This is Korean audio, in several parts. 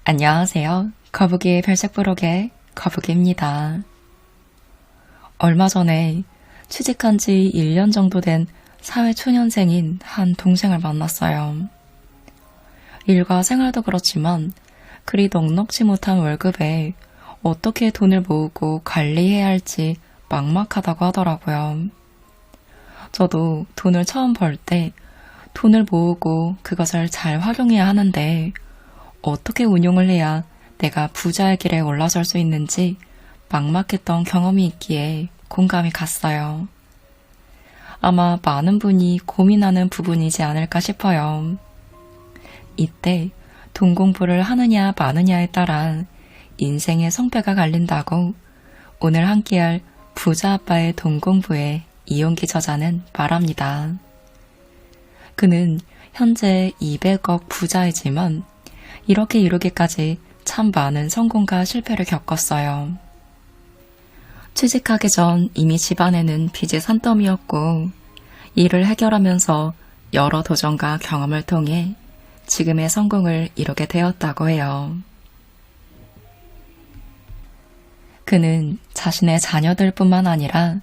안녕하세요. 거북이의 별색부록의 거북이입니다. 얼마 전에 취직한 지 1년 정도 된 사회초년생인 한 동생을 만났어요. 일과 생활도 그렇지만 그리 넉넉지 못한 월급에 어떻게 돈을 모으고 관리해야 할지 막막하다고 하더라고요. 저도 돈을 처음 벌 때 돈을 모으고 그것을 잘 활용해야 하는데 어떻게 운용을 해야 내가 부자의 길에 올라설 수 있는지 막막했던 경험이 있기에 공감이 갔어요. 아마 많은 분이 고민하는 부분이지 않을까 싶어요. 이때 돈 공부를 하느냐 마느냐에 따라 인생의 성패가 갈린다고 오늘 함께할 부자 아빠의 돈 공부에 이용기 저자는 말합니다. 그는 현재 200억 부자이지만 이렇게 이루기까지 참 많은 성공과 실패를 겪었어요. 취직하기 전 이미 집안에는 빚이 산더미였고 이를 해결하면서 여러 도전과 경험을 통해 지금의 성공을 이루게 되었다고 해요. 그는 자신의 자녀들뿐만 아니라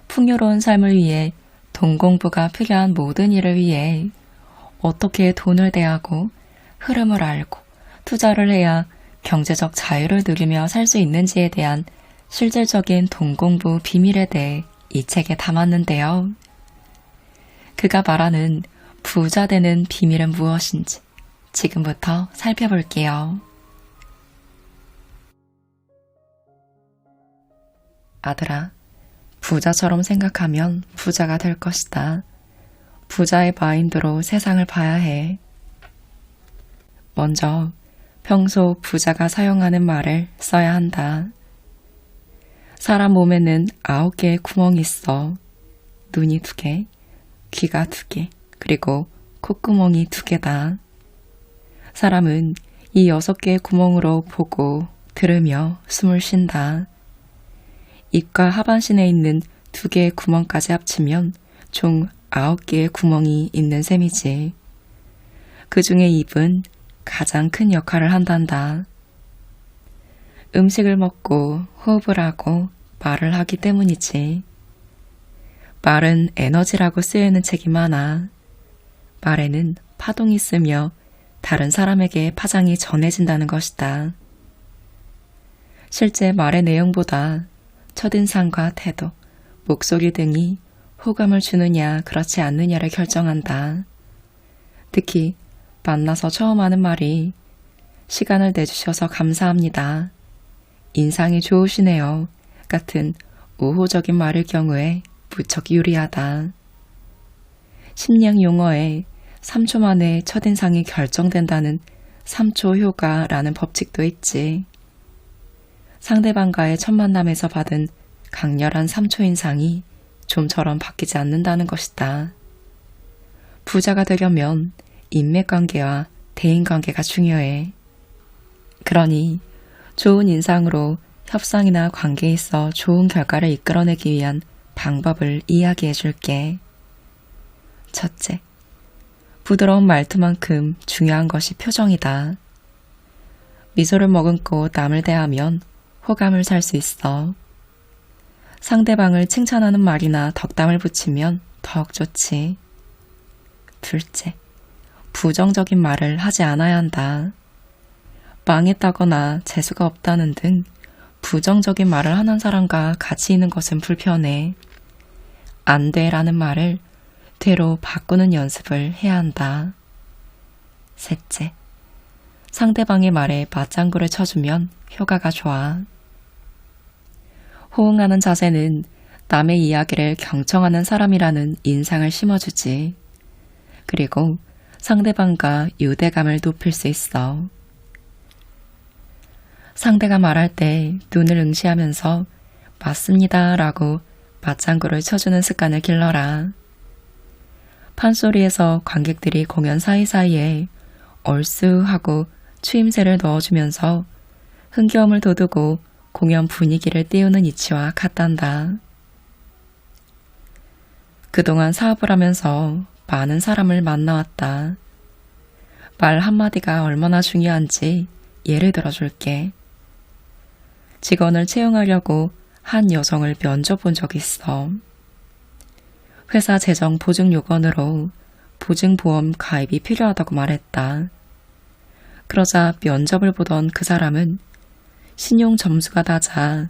풍요로운 삶을 위해 돈 공부가 필요한 모든 일을 위해 어떻게 돈을 대하고 흐름을 알고 투자를 해야 경제적 자유를 누리며 살 수 있는지에 대한 실질적인 돈 공부 비밀에 대해 이 책에 담았는데요. 그가 말하는 부자 되는 비밀은 무엇인지 지금부터 살펴볼게요. 아들아, 부자처럼 생각하면 부자가 될 것이다. 부자의 마인드로 세상을 봐야 해. 먼저 평소 부자가 사용하는 말을 써야 한다. 사람 몸에는 9개의 구멍이 있어. 눈이 2개, 귀가 2개, 그리고 콧구멍이 2개다. 사람은 이 6개의 구멍으로 보고 들으며 숨을 쉰다. 입과 하반신에 있는 2개의 구멍까지 합치면 총 9개의 구멍이 있는 셈이지. 그 중에 입은 가장 큰 역할을 한단다. 음식을 먹고 호흡을 하고 말을 하기 때문이지. 말은 에너지라고 쓰여있는 책이 많아. 말에는 파동이 있으며 다른 사람에게 파장이 전해진다는 것이다. 실제 말의 내용보다 첫인상과 태도, 목소리 등이 호감을 주느냐 그렇지 않느냐를 결정한다. 특히 만나서 처음 하는 말이 시간을 내주셔서 감사합니다. 인상이 좋으시네요. 같은 우호적인 말일 경우에 무척 유리하다. 심리학 용어에 3초 만에 첫인상이 결정된다는 3초 효과라는 법칙도 있지. 상대방과의 첫 만남에서 받은 강렬한 3초 인상이 좀처럼 바뀌지 않는다는 것이다. 부자가 되려면 인맥관계와 대인관계가 중요해. 그러니 좋은 인상으로 협상이나 관계에 있어 좋은 결과를 이끌어내기 위한 방법을 이야기해 줄게. 첫째, 부드러운 말투만큼 중요한 것이 표정이다. 미소를 머금고 남을 대하면 호감을 살 수 있어. 상대방을 칭찬하는 말이나 덕담을 붙이면 더욱 좋지. 둘째, 부정적인 말을 하지 않아야 한다. 망했다거나 재수가 없다는 등 부정적인 말을 하는 사람과 같이 있는 것은 불편해. 안 돼라는 말을 되로 바꾸는 연습을 해야 한다. 셋째, 상대방의 말에 맞장구를 쳐주면 효과가 좋아. 호응하는 자세는 남의 이야기를 경청하는 사람이라는 인상을 심어주지. 그리고 상대방과 유대감을 높일 수 있어. 상대가 말할 때 눈을 응시하면서 맞습니다 라고 맞장구를 쳐주는 습관을 길러라. 판소리에서 관객들이 공연 사이사이에 얼쑤 하고 추임새를 넣어주면서 흥겨움을 돋우고 공연 분위기를 띄우는 이치와 같단다. 그동안 사업을 하면서 많은 사람을 만나왔다. 말 한마디가 얼마나 중요한지 예를 들어줄게. 직원을 채용하려고 한 여성을 면접 본 적이 있어. 회사 재정 보증 요건으로 보증보험 가입이 필요하다고 말했다. 그러자 면접을 보던 그 사람은 신용 점수가 낮아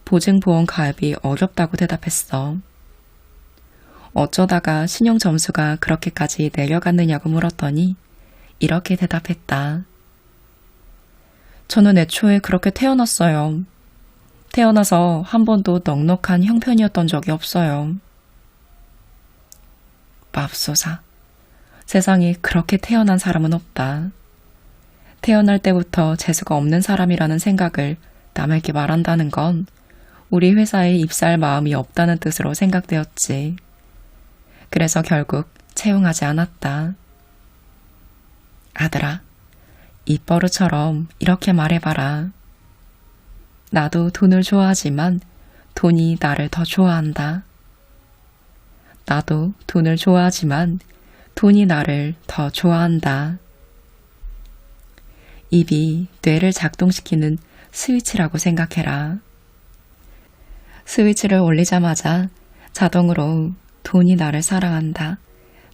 보증보험 가입이 어렵다고 대답했어. 어쩌다가 신용 점수가 그렇게까지 내려갔느냐고 물었더니 이렇게 대답했다. 저는 애초에 그렇게 태어났어요. 태어나서 한 번도 넉넉한 형편이었던 적이 없어요. 맙소사. 세상에 그렇게 태어난 사람은 없다. 태어날 때부터 재수가 없는 사람이라는 생각을 남에게 말한다는 건 우리 회사에 입사할 마음이 없다는 뜻으로 생각되었지. 그래서 결국 채용하지 않았다. 아들아, 입버릇처럼 이렇게 말해봐라. 나도 돈을 좋아하지만 돈이 나를 더 좋아한다. 나도 돈을 좋아하지만 돈이 나를 더 좋아한다. 입이 뇌를 작동시키는 스위치라고 생각해라. 스위치를 올리자마자 자동으로 돈이 나를 사랑한다.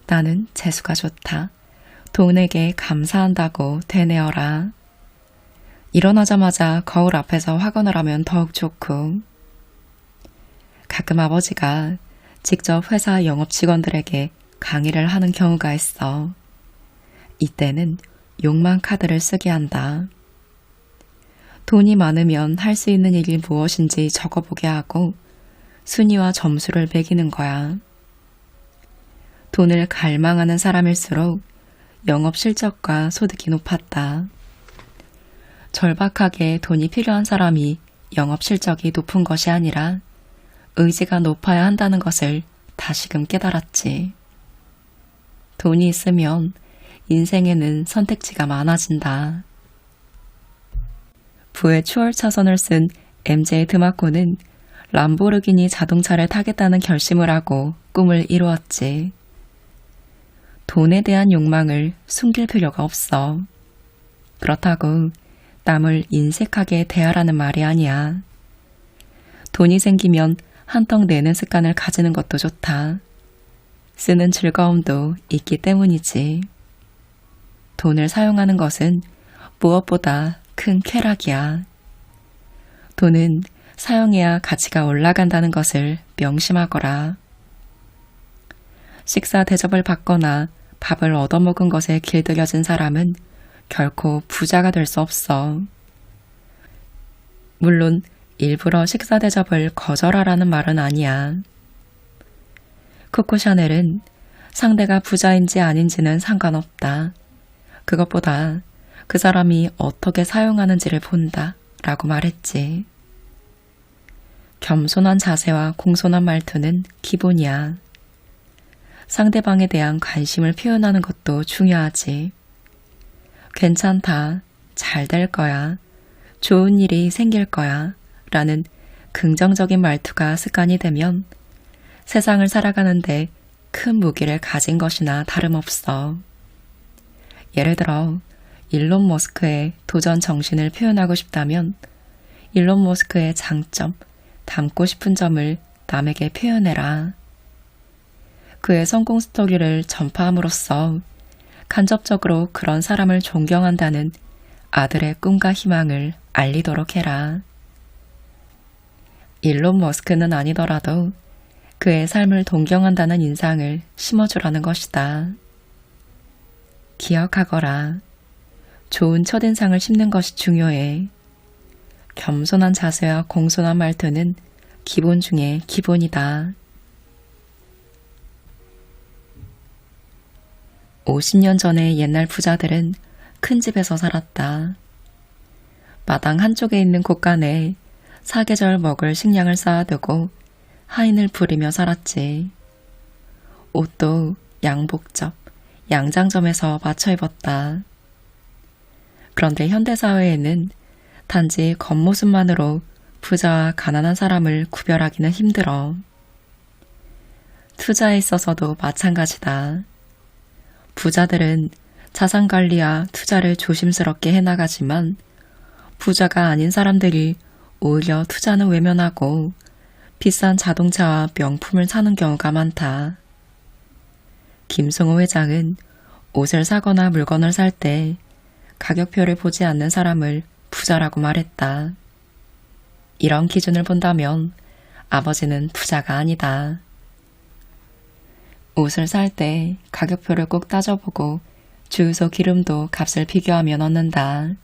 나는 재수가 좋다. 돈에게 감사한다고 되뇌어라. 일어나자마자 거울 앞에서 확언을 하면 더욱 좋고, 가끔 아버지가 직접 회사 영업 직원들에게 강의를 하는 경우가 있어. 이때는 욕망 카드를 쓰게 한다. 돈이 많으면 할 수 있는 일이 무엇인지 적어보게 하고 순위와 점수를 매기는 거야. 돈을 갈망하는 사람일수록 영업 실적과 소득이 높았다. 절박하게 돈이 필요한 사람이 영업 실적이 높은 것이 아니라 의지가 높아야 한다는 것을 다시금 깨달았지. 돈이 있으면 인생에는 선택지가 많아진다. 부의 추월 차선을 쓴 MJ 드마코는 람보르기니 자동차를 타겠다는 결심을 하고 꿈을 이루었지. 돈에 대한 욕망을 숨길 필요가 없어. 그렇다고 남을 인색하게 대하라는 말이 아니야. 돈이 생기면 한턱 내는 습관을 가지는 것도 좋다. 쓰는 즐거움도 있기 때문이지. 돈을 사용하는 것은 무엇보다 큰 쾌락이야. 돈은 사용해야 가치가 올라간다는 것을 명심하거라. 식사 대접을 받거나 밥을 얻어먹은 것에 길들여진 사람은 결코 부자가 될 수 없어. 물론 일부러 식사 대접을 거절하라는 말은 아니야. 코코 샤넬은 상대가 부자인지 아닌지는 상관없다. 그것보다 그 사람이 어떻게 사용하는지를 본다 라고 말했지. 겸손한 자세와 공손한 말투는 기본이야. 상대방에 대한 관심을 표현하는 것도 중요하지. 괜찮다, 잘 될 거야, 좋은 일이 생길 거야 라는 긍정적인 말투가 습관이 되면 세상을 살아가는데 큰 무기를 가진 것이나 다름없어. 예를 들어 일론 머스크의 도전 정신을 표현하고 싶다면 일론 머스크의 장점, 닮고 싶은 점을 남에게 표현해라. 그의 성공 스토리를 전파함으로써 간접적으로 그런 사람을 존경한다는 아들의 꿈과 희망을 알리도록 해라. 일론 머스크는 아니더라도 그의 삶을 동경한다는 인상을 심어주라는 것이다. 기억하거라. 좋은 첫인상을 심는 것이 중요해. 겸손한 자세와 공손한 말투는 기본 중에 기본이다. 50년 전의 옛날 부자들은 큰 집에서 살았다. 마당 한쪽에 있는 곳간에 사계절 먹을 식량을 쌓아두고 하인을 부리며 살았지. 옷도 양복점, 양장점에서 맞춰 입었다. 그런데 현대사회에는 단지 겉모습만으로 부자와 가난한 사람을 구별하기는 힘들어. 투자에 있어서도 마찬가지다. 부자들은 자산관리와 투자를 조심스럽게 해나가지만 부자가 아닌 사람들이 오히려 투자는 외면하고 비싼 자동차와 명품을 사는 경우가 많다. 김승호 회장은 옷을 사거나 물건을 살 때 가격표를 보지 않는 사람을 부자라고 말했다. 이런 기준을 본다면 아버지는 부자가 아니다. 옷을 살 때 가격표를 꼭 따져보고 주유소 기름도 값을 비교하며 넣는다.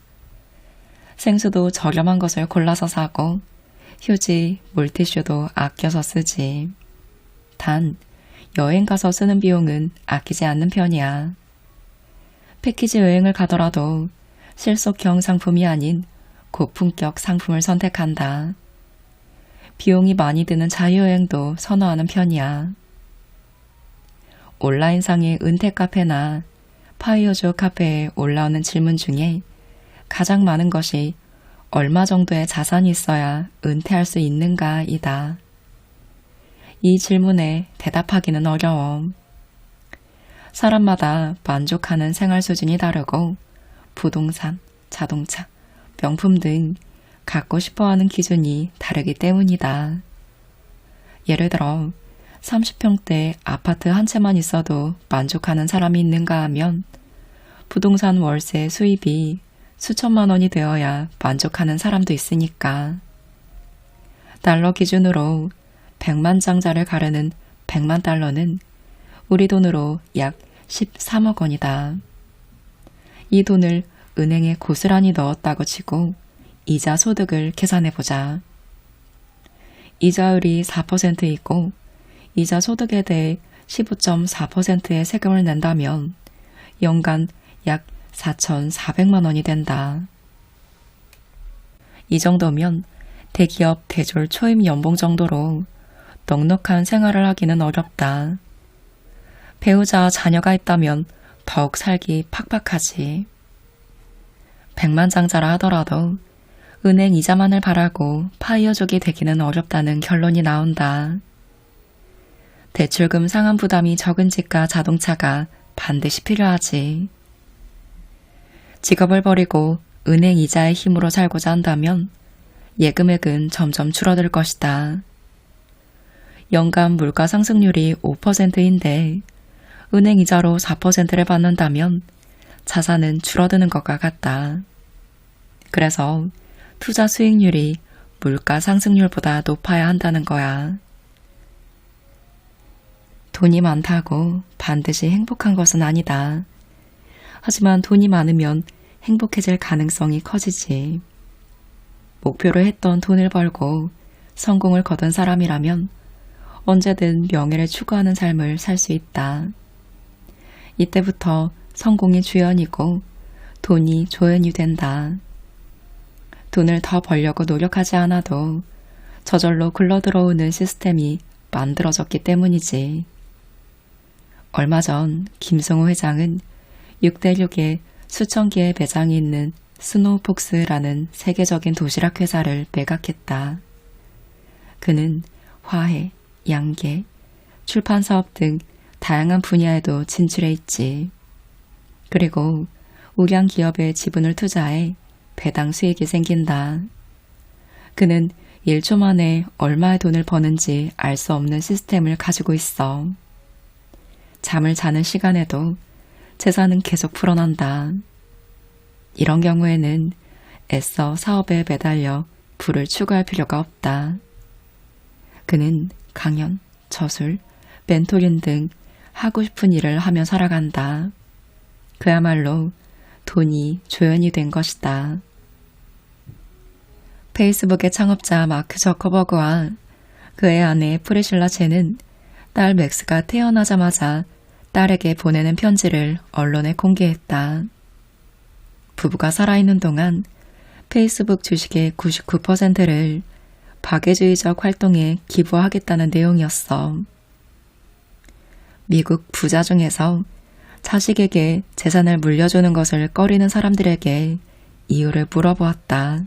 생수도 저렴한 것을 골라서 사고 휴지, 물티슈도 아껴서 쓰지. 단 여행 가서 쓰는 비용은 아끼지 않는 편이야. 패키지 여행을 가더라도 실속형 상품이 아닌 고품격 상품을 선택한다. 비용이 많이 드는 자유여행도 선호하는 편이야. 온라인상의 은퇴 카페나 파이어조 카페에 올라오는 질문 중에 가장 많은 것이 얼마 정도의 자산이 있어야 은퇴할 수 있는가이다. 이 질문에 대답하기는 어려워. 사람마다 만족하는 생활 수준이 다르고 부동산, 자동차, 명품 등 갖고 싶어하는 기준이 다르기 때문이다. 예를 들어 30평대 아파트 한 채만 있어도 만족하는 사람이 있는가 하면 부동산 월세 수입이 수천만 원이 되어야 만족하는 사람도 있으니까. 달러 기준으로 100만 장자를 가르는 100만 달러는 우리 돈으로 약 13억 원이다. 이 돈을 은행에 고스란히 넣었다고 치고 이자 소득을 계산해보자. 이자율이 4%이고 이자 소득에 대해 15.4%의 세금을 낸다면 연간 약 4,400만 원이 된다. 이 정도면 대기업 대졸 초임 연봉 정도로 넉넉한 생활을 하기는 어렵다. 배우자 자녀가 있다면 더욱 살기 팍팍하지. 100만 장자라 하더라도 은행 이자만을 바라고 파이어족이 되기는 어렵다는 결론이 나온다. 대출금 상환 부담이 적은 집과 자동차가 반드시 필요하지. 직업을 버리고 은행 이자의 힘으로 살고자 한다면 예금액은 점점 줄어들 것이다. 연간 물가 상승률이 5%인데 은행 이자로 4%를 받는다면 자산은 줄어드는 것과 같다. 그래서 투자 수익률이 물가 상승률보다 높아야 한다는 거야. 돈이 많다고 반드시 행복한 것은 아니다. 하지만 돈이 많으면 행복해질 가능성이 커지지. 목표로 했던 돈을 벌고 성공을 거둔 사람이라면 언제든 명예를 추구하는 삶을 살 수 있다. 이때부터 성공이 주연이고 돈이 조연이 된다. 돈을 더 벌려고 노력하지 않아도 저절로 굴러들어오는 시스템이 만들어졌기 때문이지. 얼마 전 김승호 회장은 6대6에 수천 개의 매장이 있는 스노우폭스라는 세계적인 도시락 회사를 매각했다. 그는 화해, 양계, 출판 사업 등 다양한 분야에도 진출해 있지. 그리고 우량 기업에 지분을 투자해 배당 수익이 생긴다. 그는 1초 만에 얼마의 돈을 버는지 알 수 없는 시스템을 가지고 있어. 잠을 자는 시간에도 재산은 계속 불어난다. 이런 경우에는 애써 사업에 매달려 부를 추구할 필요가 없다. 그는 강연, 저술, 멘토링 등 하고 싶은 일을 하며 살아간다. 그야말로 돈이 조연이 된 것이다. 페이스북의 창업자 마크 저커버그와 그의 아내 프리실라 첸은 딸 맥스가 태어나자마자 딸에게 보내는 편지를 언론에 공개했다. 부부가 살아있는 동안 페이스북 주식의 99%를 박애주의적 활동에 기부하겠다는 내용이었어. 미국 부자 중에서 자식에게 재산을 물려주는 것을 꺼리는 사람들에게 이유를 물어보았다.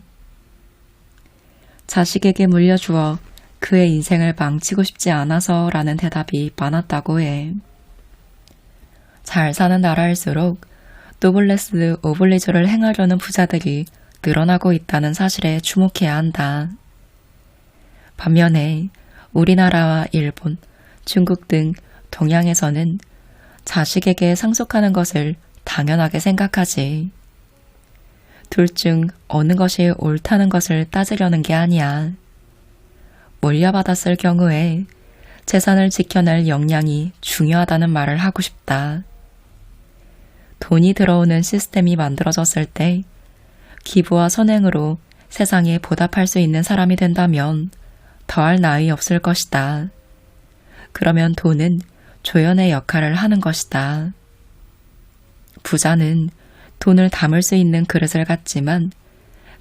자식에게 물려주어 그의 인생을 망치고 싶지 않아서 라는 대답이 많았다고 해. 잘 사는 나라일수록 노블레스 오블리주를 행하려는 부자들이 늘어나고 있다는 사실에 주목해야 한다. 반면에 우리나라와 일본, 중국 등 동양에서는 자식에게 상속하는 것을 당연하게 생각하지. 둘 중 어느 것이 옳다는 것을 따지려는 게 아니야. 물려받았을 경우에 재산을 지켜낼 역량이 중요하다는 말을 하고 싶다. 돈이 들어오는 시스템이 만들어졌을 때 기부와 선행으로 세상에 보답할 수 있는 사람이 된다면 더할 나위 없을 것이다. 그러면 돈은 조연의 역할을 하는 것이다. 부자는 돈을 담을 수 있는 그릇을 갖지만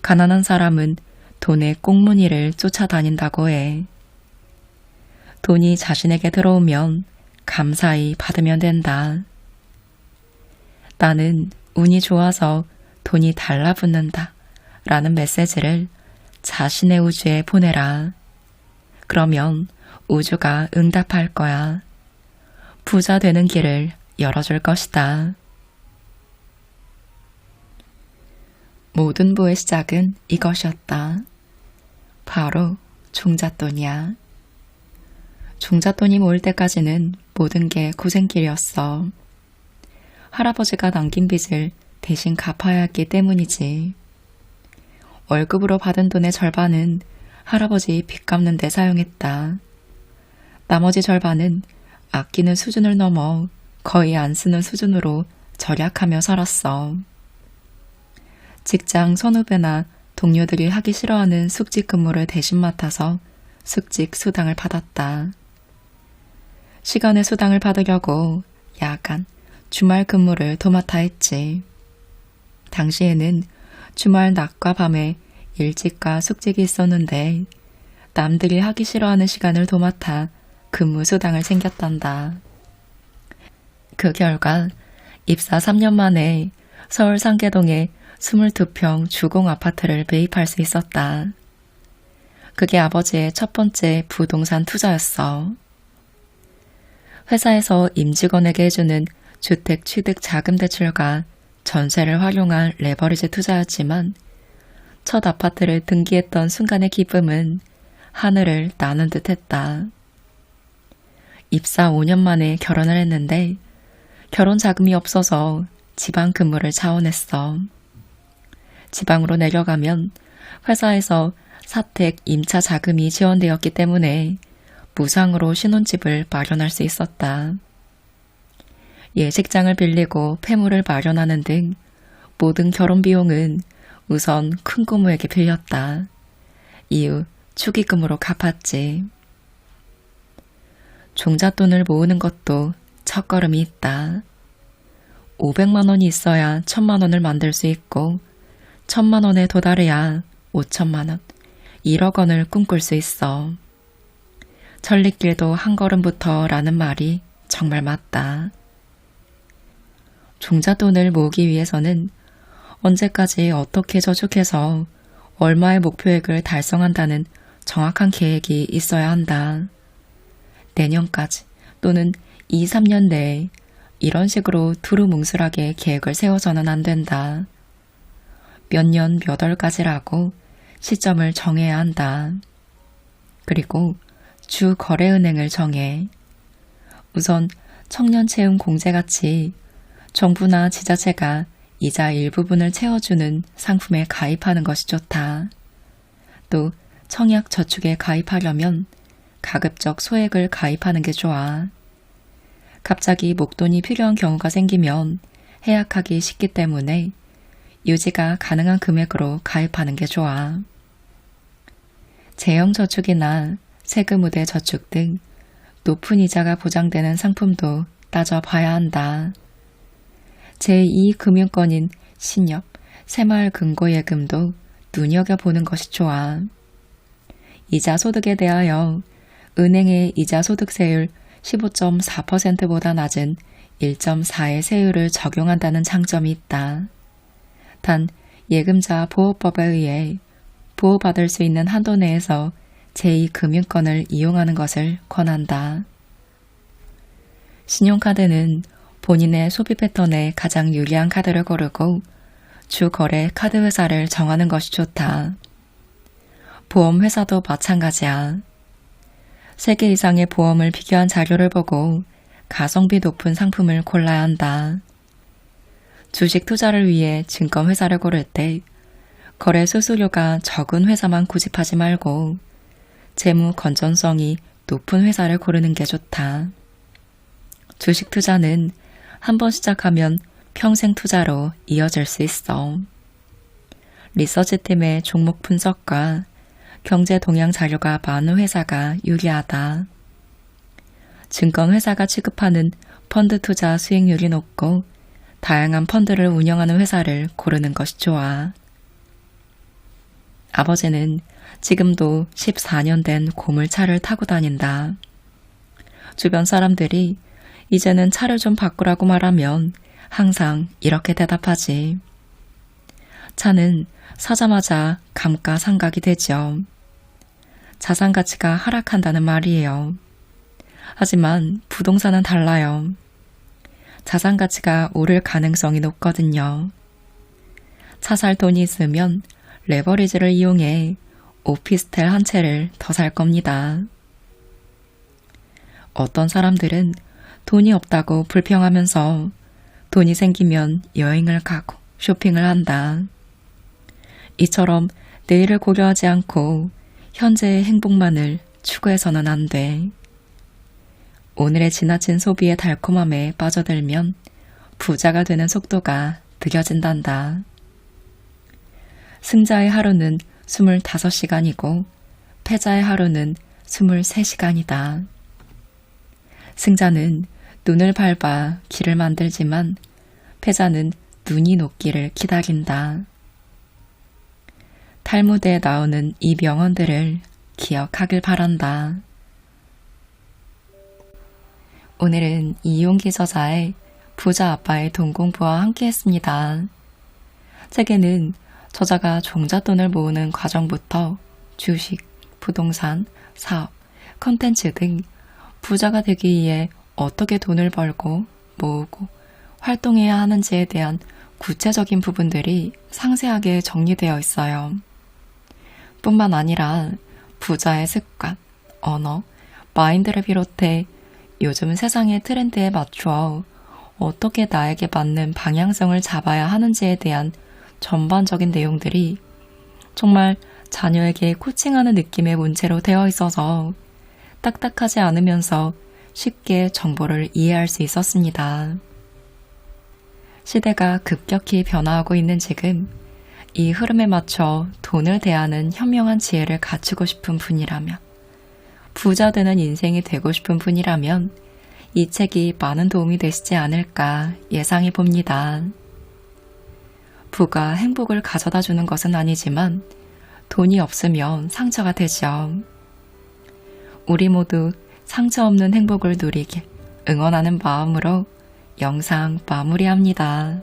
가난한 사람은 돈의 꽁무니를 쫓아다닌다고 해. 돈이 자신에게 들어오면 감사히 받으면 된다. 나는 운이 좋아서 돈이 달라붙는다 라는 메시지를 자신의 우주에 보내라. 그러면 우주가 응답할 거야. 부자 되는 길을 열어줄 것이다. 모든 부의 시작은 이것이었다. 바로 종잣돈이야. 종잣돈이 모일 때까지는 모든 게 고생길이었어. 할아버지가 남긴 빚을 대신 갚아야 했기 때문이지. 월급으로 받은 돈의 절반은 할아버지 빚 갚는 데 사용했다. 나머지 절반은 아끼는 수준을 넘어 거의 안 쓰는 수준으로 절약하며 살았어. 직장 선후배나 동료들이 하기 싫어하는 숙직 근무를 대신 맡아서 숙직 수당을 받았다. 시간의 수당을 받으려고 야간, 주말 근무를 도맡아 했지. 당시에는 주말 낮과 밤에 일직과 숙직이 있었는데 남들이 하기 싫어하는 시간을 도맡아 근무 수당을 챙겼단다. 그 결과 입사 3년 만에 서울 상계동에 22평 주공 아파트를 매입할 수 있었다. 그게 아버지의 첫 번째 부동산 투자였어. 회사에서 임직원에게 해주는 주택 취득 자금 대출과 전세를 활용한 레버리지 투자였지만 첫 아파트를 등기했던 순간의 기쁨은 하늘을 나는 듯 했다. 입사 5년 만에 결혼을 했는데 결혼 자금이 없어서 지방 근무를 자원했어. 지방으로 내려가면 회사에서 사택 임차 자금이 지원되었기 때문에 무상으로 신혼집을 마련할 수 있었다. 예식장을 빌리고 폐물을 마련하는 등 모든 결혼 비용은 우선 큰 고모에게 빌렸다. 이후 축의금으로 갚았지. 종잣돈을 모으는 것도 첫걸음이 있다. 500만 원이 있어야 1000만 원을 만들 수 있고 1000만 원에 도달해야 5천만 원, 1억 원을 꿈꿀 수 있어. 천리길도 한 걸음부터 라는 말이 정말 맞다. 종잣돈을 모으기 위해서는 언제까지 어떻게 저축해서 얼마의 목표액을 달성한다는 정확한 계획이 있어야 한다. 내년까지 또는 2, 3년 내에 이런 식으로 두루뭉술하게 계획을 세워서는 안 된다. 몇 년 몇 월까지라고 시점을 정해야 한다. 그리고 주 거래은행을 정해. 우선 청년채용 공제같이 정부나 지자체가 이자 일부분을 채워주는 상품에 가입하는 것이 좋다. 또 청약저축에 가입하려면 가급적 소액을 가입하는 게 좋아. 갑자기 목돈이 필요한 경우가 생기면 해약하기 쉽기 때문에 유지가 가능한 금액으로 가입하는 게 좋아. 재형저축이나 세금우대 저축 등 높은 이자가 보장되는 상품도 따져봐야 한다. 제2금융권인 신협, 새마을금고예금도 눈여겨보는 것이 좋아. 이자 소득에 대하여 은행의 이자 소득세율 15.4%보다 낮은 1.4의 세율을 적용한다는 장점이 있다. 단 예금자 보호법에 의해 보호받을 수 있는 한도 내에서 제2금융권을 이용하는 것을 권한다. 신용카드는 본인의 소비 패턴에 가장 유리한 카드를 고르고 주 거래 카드 회사를 정하는 것이 좋다. 보험 회사도 마찬가지야. 3개 이상의 보험을 비교한 자료를 보고 가성비 높은 상품을 골라야 한다. 주식 투자를 위해 증권 회사를 고를 때 거래 수수료가 적은 회사만 고집하지 말고 재무 건전성이 높은 회사를 고르는 게 좋다. 주식 투자는 한번 시작하면 평생 투자로 이어질 수 있어. 리서치팀의 종목 분석과 경제 동향 자료가 많은 회사가 유리하다. 증권 회사가 취급하는 펀드 투자 수익률이 높고 다양한 펀드를 운영하는 회사를 고르는 것이 좋아. 아버지는 지금도 14년 된 고물차를 타고 다닌다. 주변 사람들이 이제는 차를 좀 바꾸라고 말하면 항상 이렇게 대답하지. 차는 사자마자 감가상각이 되죠. 자산 가치가 하락한다는 말이에요. 하지만 부동산은 달라요. 자산 가치가 오를 가능성이 높거든요. 차 살 돈이 있으면 레버리지를 이용해 오피스텔 한 채를 더 살 겁니다. 어떤 사람들은 돈이 없다고 불평하면서 돈이 생기면 여행을 가고 쇼핑을 한다. 이처럼 내일을 고려하지 않고 현재의 행복만을 추구해서는 안 돼. 오늘의 지나친 소비의 달콤함에 빠져들면 부자가 되는 속도가 느려진단다. 승자의 하루는 25시간이고 패자의 하루는 23시간이다. 승자는 눈을 밟아 길을 만들지만 패자는 눈이 녹기를 기다린다. 탈무드에 나오는 이 명언들을 기억하길 바란다. 오늘은 이용기 저자의 부자 아빠의 돈 공부와 함께 했습니다. 책에는 저자가 종잣돈을 모으는 과정부터 주식, 부동산, 사업, 컨텐츠 등 부자가 되기 위해 어떻게 돈을 벌고 모으고 활동해야 하는지에 대한 구체적인 부분들이 상세하게 정리되어 있어요. 뿐만 아니라 부자의 습관, 언어, 마인드를 비롯해 요즘 세상의 트렌드에 맞추어 어떻게 나에게 맞는 방향성을 잡아야 하는지에 대한 전반적인 내용들이 정말 자녀에게 코칭하는 느낌의 문체로 되어 있어서 딱딱하지 않으면서 쉽게 정보를 이해할 수 있었습니다. 시대가 급격히 변화하고 있는 지금 이 흐름에 맞춰 돈을 대하는 현명한 지혜를 갖추고 싶은 분이라면, 부자 되는 인생이 되고 싶은 분이라면 이 책이 많은 도움이 되시지 않을까 예상해 봅니다. 부가 행복을 가져다 주는 것은 아니지만 돈이 없으면 상처가 되죠. 우리 모두 상처 없는 행복을 누리길 응원하는 마음으로 영상 마무리합니다.